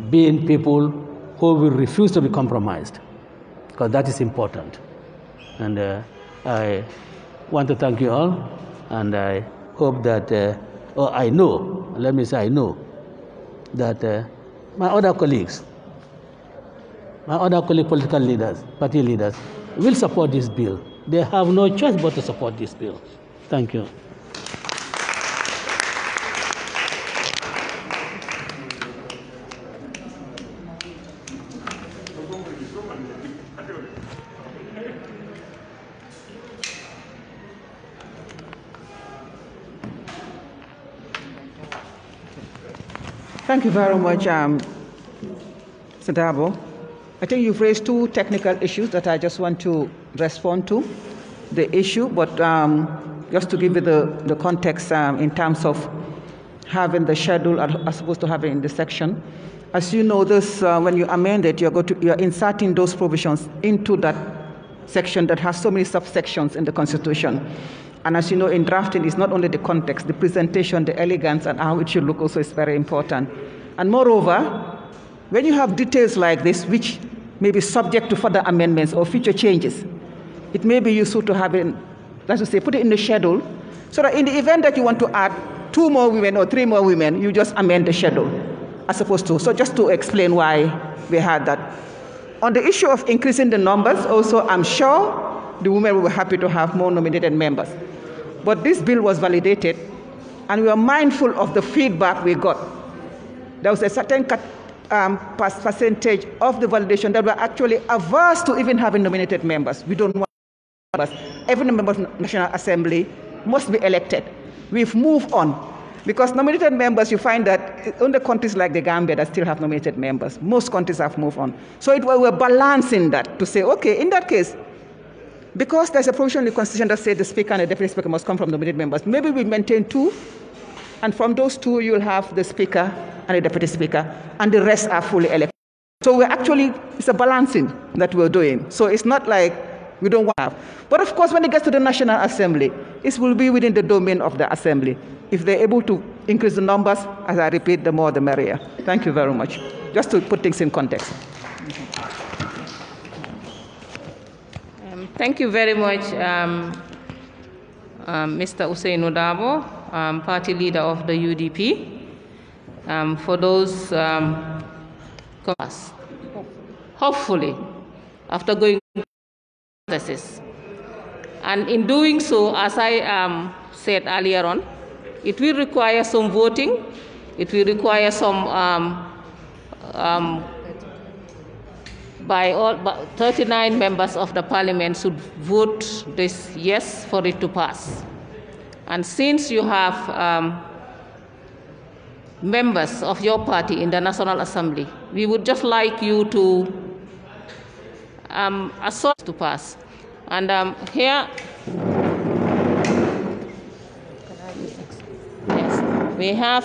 being people who will refuse to be compromised, because that is important. And I want to thank you all, and I hope that, I know, let me say I know, that my other colleagues, political leaders, party leaders, will support this bill. They have no choice but to support this bill. Thank you. Thank you very much, Mr. Dabo. I think you've raised two technical issues that I just want to respond to the issue, but just to give you the context in terms of having the schedule as opposed to having in the section. As you know, this when you amend it, you're inserting those provisions into that section that has so many subsections in the Constitution. And as you know, in drafting, it's not only the context, the presentation, the elegance, and how it should look also is very important. And moreover, when you have details like this, which may be subject to further amendments or future changes, it may be useful to have it, let's say, put it in the schedule, so that in the event that you want to add 2 more women or 3 more women, you just amend the schedule, as opposed to. So just to explain why we had that. On the issue of increasing the numbers, also, I'm sure the women were happy to have more nominated members. But this bill was validated, and we were mindful of the feedback we got. There was a certain percentage of the validation that were actually averse to even having nominated members. We don't want members. Every member of the National Assembly must be elected. We've moved on. Because nominated members, you find that only countries like the Gambia that still have nominated members. Most countries have moved on. So we were balancing that to say, okay, in that case, Because there's a provision in the Constitution that says the Speaker and the Deputy Speaker must come from nominated members, maybe we maintain 2, and from those 2, you'll have the Speaker and the Deputy Speaker, and the rest are fully elected. So it's a balancing that we're doing. So it's not like we don't want to have. But of course, when it gets to the National Assembly, it will be within the domain of the Assembly. If they're able to increase the numbers, as I repeat, the more the merrier. Thank you very much. Just to put things in context. Thank you very much, Mr. Usainu Dabo, party leader of the UDP, for those comments. Hopefully, after going through processes. And in doing so, as I said earlier on, it will require some voting. It will require some by 39 members of the parliament should vote this yes for it to pass. And since you have members of your party in the National Assembly, we would just like you to assert to pass. And here, yes, we have,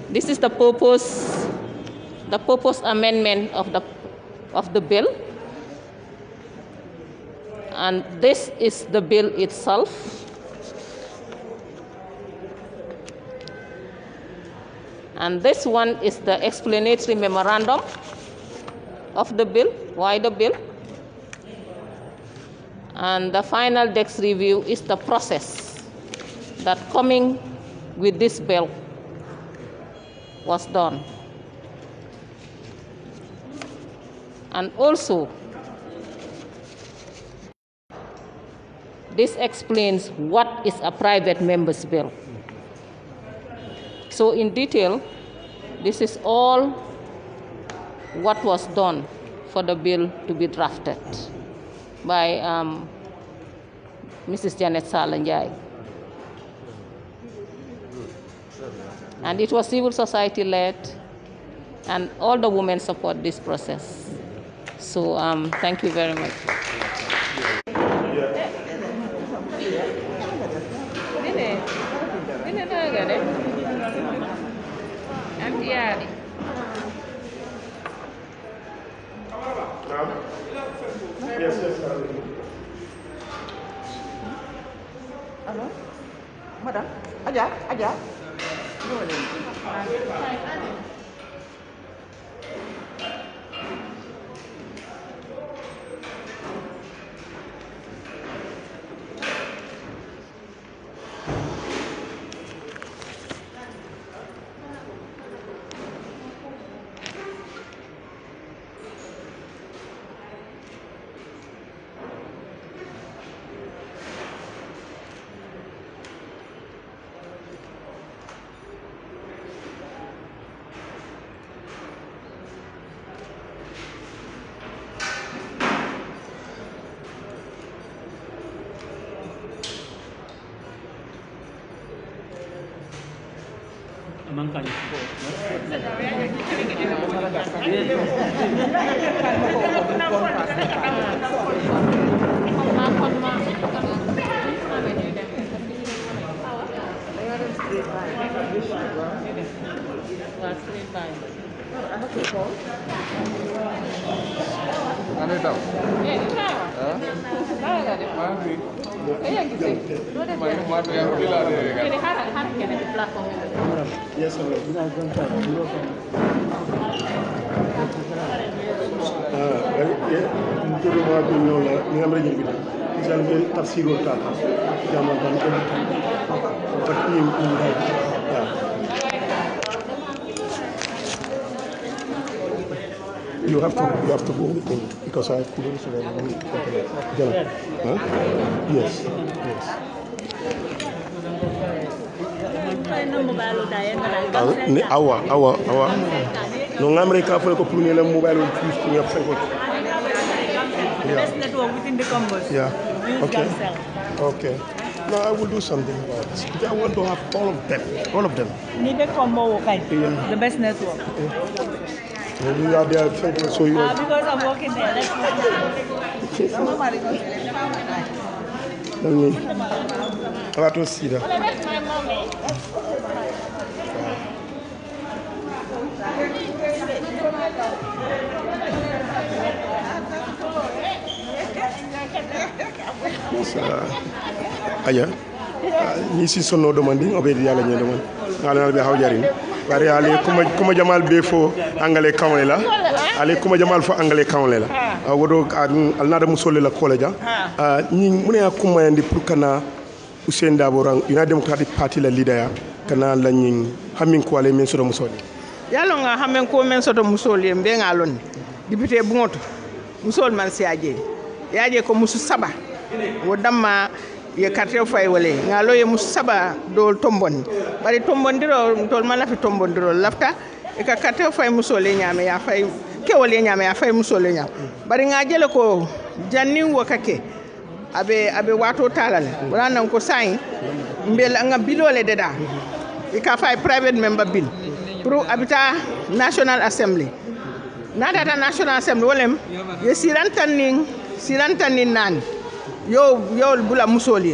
this is the proposed amendment of the bill. And this is the bill itself. And this one is the explanatory memorandum of the bill, why the bill. And the final desk review is the process that coming with this bill was done. And also, this explains what is a private member's bill. So in detail, this is all what was done for the bill to be drafted by Mrs. Janet Salanjai. And it was civil society led, and all the women support this process. So thank you very much. Hello? Madam? Aja? You have to go with me because I couldn't say Yes. Awa. No America for the community mobile will choose to have The best network within the combos. Yeah. Okay. No, I will do something about this. I want to have all of them. Need a combo, the best network. You are there, so you are. Because I'm working there. That's Let me. I want to see that. That's my mommy. Aya ni si sonno demanding obedi yalla ñe demande ala be hawjarin bari ale kuma jamal be fo angale kawle la ale kuma jamal fo angale kawle la wodo alnada musole la college ni mune akuma yandi pour kana Hussein Dabo rang United Democratic Party la leader ya kana la ñing hamin ko ale men soto musole yalo nga hamen ko men soto musole be ngalon député bungoto musol man siaje yaje ko musu saba wo damma ye carte fay wala ngalo ye musu saba dol tombon bari tombondiro tol mala fi tombondiro lafta e ka carte fay musole nyame ya fay ke wala nyame ya fay musole nyam bari nga jele ko janni wo kake abe wato talale wala nan ko sai mbel nga bilole deda e ka fay private member bill pour habita National Assembly nada National Assembly wolem ye sirantanin nan yo bula musoli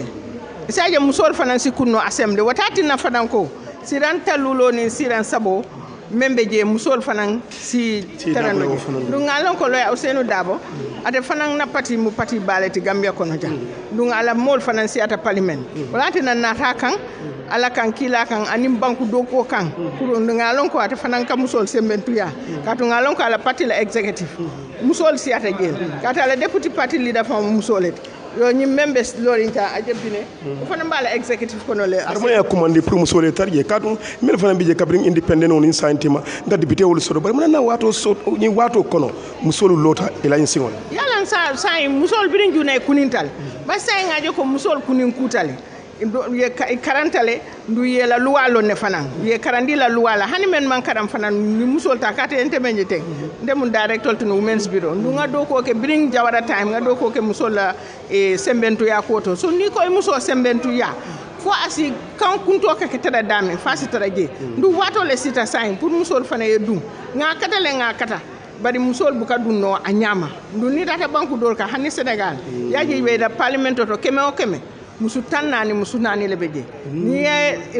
isaje musol fanan si kunno assembly watati na fanan ko siranta lulo ni siran sabo membe je musol fanan si terano du ngalon ko loya Ousseynou Dabo ate fanan na parti mu parti baleti Gambia kono ja du ngala mol fanan si ata parliament walati na nata kan ala kan kila kan anim banku doko kan pour du ngalon ko ate fanan ka musol sembentuya ka du ngalon ko ala parti la executive musol si ata jeel ka ta la deputy party leader fa musolet yo ñi members lorinta ajabine ko fana mbala executive kono le armo ya commande pour musole tarje kadum mel fana bije kabring independent on insantima nga député wol sodo bari na wato so ñi wato kono musolu lota ila ñi singon yalan sa musol birin junay kunintal ba say ngaje ko musol kunin kutale ye karantale ndu ye la luwalo ne fanan ye karandi la luwala hani men man karam fanan ni musol ta kate ente menje tek ndemu director to women's bureau ndu nga do ko ke bring jawara time nga do ko ke musol la e sembentu ya koto so ni koy musol sembentu ya fo asi kan kunto ke tada dame fasi tada je ndu wato le sita sain pour musol fana ye dum nga kata bari musol buka dunno a nyama ndu ni data banku dol ka hani Senegal yaji we da parliament to keme musu tannani musu nani le beje ni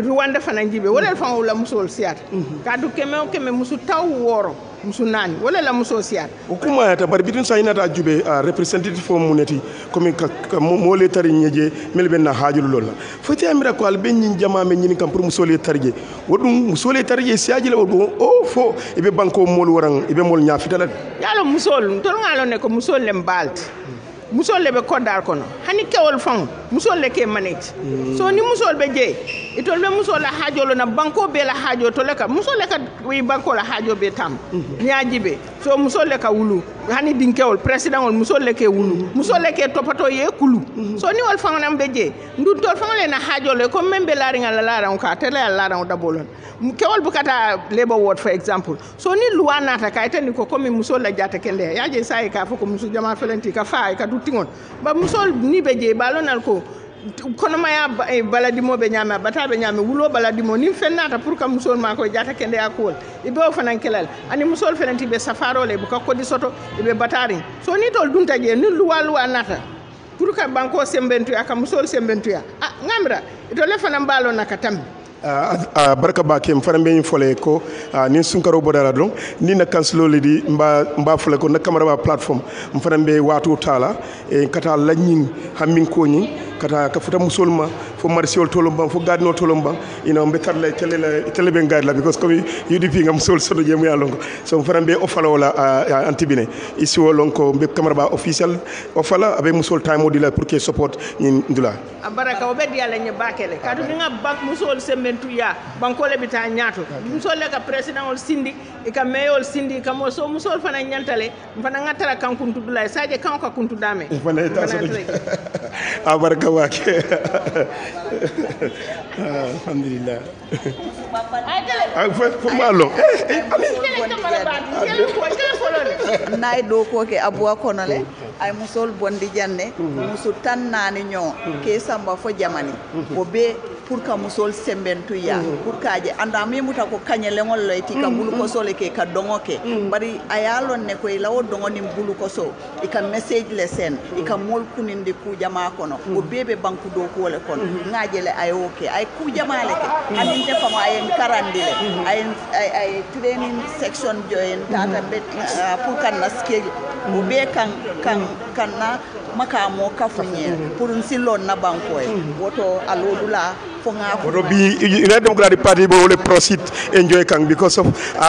Rwanda fana jibe wala fa wala musol siat kadu keme musu taw woro musu nani wala la muso siat hukuma ya tabari bidun sa inata jube representative fo muneti comme mo le tari nyeje melbe na hajulu lola foti amira ko albe nyin jama me nyin kam pour muso le tarje wodum muso le tarje siaji le wodum o fo ibe banko mol warang ibe mol nya fitala yalo musol to ngalo ne ko musol le mbalt musol le be kodar kono hani kewol fang musol le ke manage so ni musol be je itol be musol la hajolo na banko be la hajo to le ka musol le ka wi banko la hajo be tam nyaajibe so musol le ka wulu hani dinkewol president wol musol le ke wulu musol le ke topato ye kulu so ni wol fang nam be je ndu tol fang le na hajo le ko membe la ringa la ran ka tele la ran dabolon kewol bukata labor ward for example so ni luwana ta kayta ni ko komi musol la jata kende yaaje sai ka foko musu jama felenti ka fa ka tingon ba musol ni beje balonal ko kono maya baladimo be nyama batabe nyame wulo baladimo ni fennata pour ka musol ma ko jata kende akol ibe o fanan kelal ani musol fenanti be safaro le bu ka kodi soto ibe batari so ni tol dunta je ni luwalu anata pour ka banko sembentu aka musol sembentu ya ngamra to le fanan balona katam barka bakem farambe ñu folé ko ni sunkaro bodara don ni na kanslo lidi mba folé ko na camera ba platform farambe watu tala e kata lagnin hammin ko ni kata ka futa musulma fo marsiol tolomba fo gadno tolomba ina mbe tarla tele be gadla because comme UDP ngam sol sodo jemu ya lonko so farambe o fala wala antibine ici o lonko mbe camera ba official o fala abe musul time odila pour que support ni ndula baraka o beddi yalla ñu bakele kadu nga bank musul sembentu ya bankole bita ñaato musul le ka president ol sindi e ka mayol sindi ka mo so musul fana ñantale fana ngatara kan kuntu dulay saje kan ka kuntu dame fana ta so baraka wake alhamdulillah fo malo nay do ko ke abwa konole ay musol bondi janne musu tan nani ñoo ke samba fo jamani o be pour ka musol sembentu ya pour kaje anda me muta ko kanyele ngol loyti ka bulu ko sole ke ka dongo ke bari ayalon ne ko lawo dongo nim bulu ko so e ka message le sen e ka mol kuninde ku jama kono o bebe banku do ko le kono ngajele ay oke ay ku jama le ke anin te fama ay karandile ay training section join tata bet pour kan na skill o be kan na makamo kafunye pour nsilon na banko e woto alodula woto bi United Democratic Party bo le proceed enjoy kang because of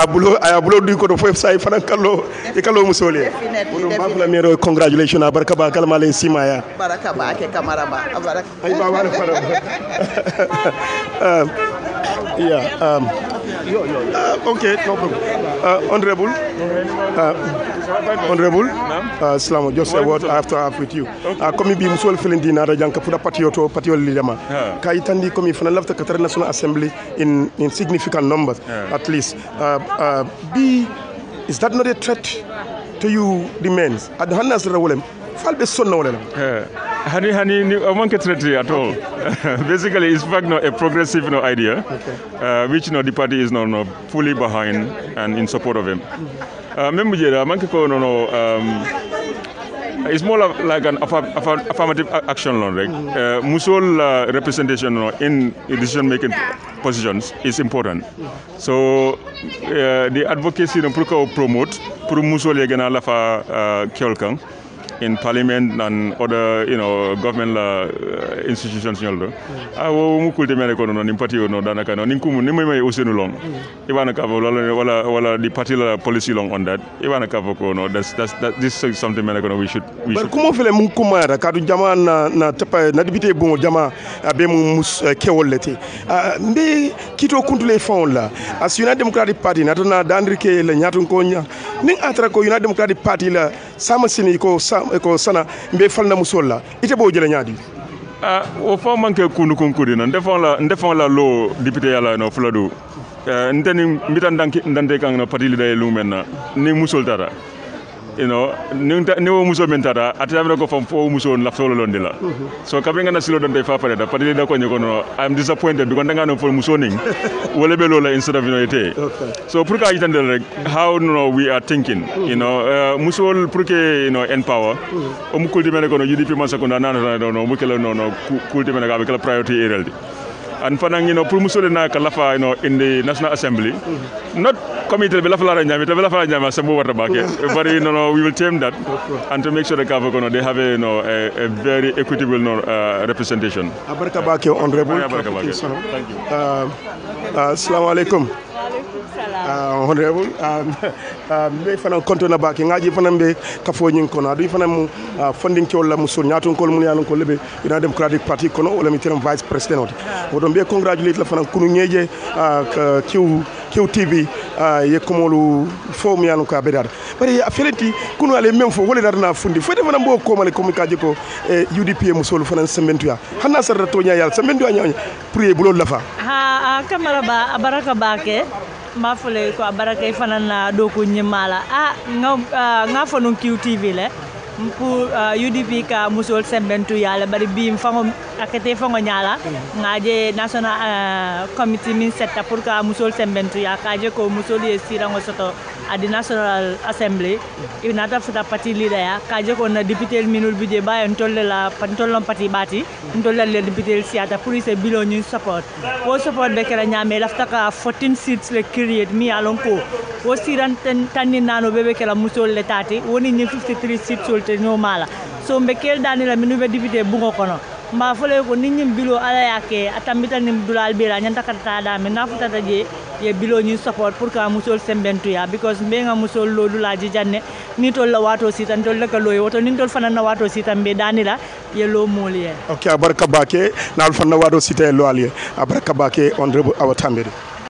bulo du ko do fo say fanan kallo e kallo musole woto mbafla mero congratulations baraka ba kalma le simaya baraka ba ke kamara ba baraka ay ba wala fara okay, no problem. Honorable, Islam, just a word I have to have with you. Comme bi musul felendina da janka pour patrioto lilama. Kaitandi comme if na lafta Qatar National Assembly in significant numbers at least. Is that not a threat to you the men? Ad hanas rawolem. Falbe sonna wala. Hani I won't get threat at all. Basically, it's fact a progressive idea, which the party is now fully behind and in support of him. It's more like an affirmative action, right? Musol representation in decision-making positions is important. So the advocacy pour promote pour Musol yegana lafa kyolkang in parliament and other government institutions nyoldo awo mu kulte mele ko no nim parti no danaka no ninkumu nimay usenu long ibana ka wala the party la policy long on that ibana ka ko no this is something mele ko no we should comment fele mu kumara kadu jama na tapa na député bon jama be mu kewolete mbe kito kuntule fond la as United Democratic Party na dandrike le nyatun ko nya ning atra ko United Democratic Party la sama sini ko sana mbe falna musolla ite bo jele nyaadi o fo manke kunu konkuri na ndefon la lo député yala no fladu nteni mitan ndante kan no parti leader lumenna ni musol dara ni wo muso mentara atavra ko fam fo muso la solo londila so kabringa na silo donde fa pareda parti leader ko no I'm disappointed because ndanga no fo muso ning wole be lola instead of so pour ka yitande rek how we are thinking muso pour que empower o mu kulti mene ko no UDP man sakunda na no mu kala no kulti mene ga be kala priority area and fanang pour muso na kala fa in the National Assembly not committee be la fala nyama sambo wata bake but we will tame that and to make sure the government they have a very equitable representation. Abaraka bake honorable. Thank you. Assalamu alaikum. Honorable me fana konto na baki ngaji fana mbe kafo nyin kono adu fana mu funding ko la musul nyaton ko mun yanon ko lebe United Democratic Party kono wala mi teram vice president wodo mbe congratulate la fana kunu nyeje QTV ye komolu fo mi yanon ka bedar bari afelenti kunu ale même fo wala dar na fundi fo defana mbo ko male komi kaje ko UDP musul fana sembentu ya hanna sarra to nya yal sembentu nya prier bulo lafa kamara ba baraka bake mafule ko baraka fanana do ko nyimala nga fonu QTV le pour UDP ka musol sembentu yalla bari bim fango akete fango nyala ngaje national committee min setta pour ka musol sembentu ya kaje ko musol ye sirango soto adi National Assembly inata futa parti leader ya kaje ko na député minul budget bayon tollon parti bati tollal le député siata pour se bilo ñu support be kala nyame lafta ka 14 seats le create mi alon ko wo siran tanni nano bebe kala musol le tati woni ni 53 seats solte no mala so mbe kel dani la minu be député bungo kono mba fole ko nit ñim bilo ala yake atambita nim dulal bela ñanta kata da me nafuta je ye bilo ñu support pour ka musol sembentu ya because mbe nga musol lo dulaji janne ni tol la wato sitan tol la ka loy woto ni tol fanana wato sitan be dani la ye lo moliye okay abaraka bake na fanana wato sitan lo aliye abaraka bake honorable awatambere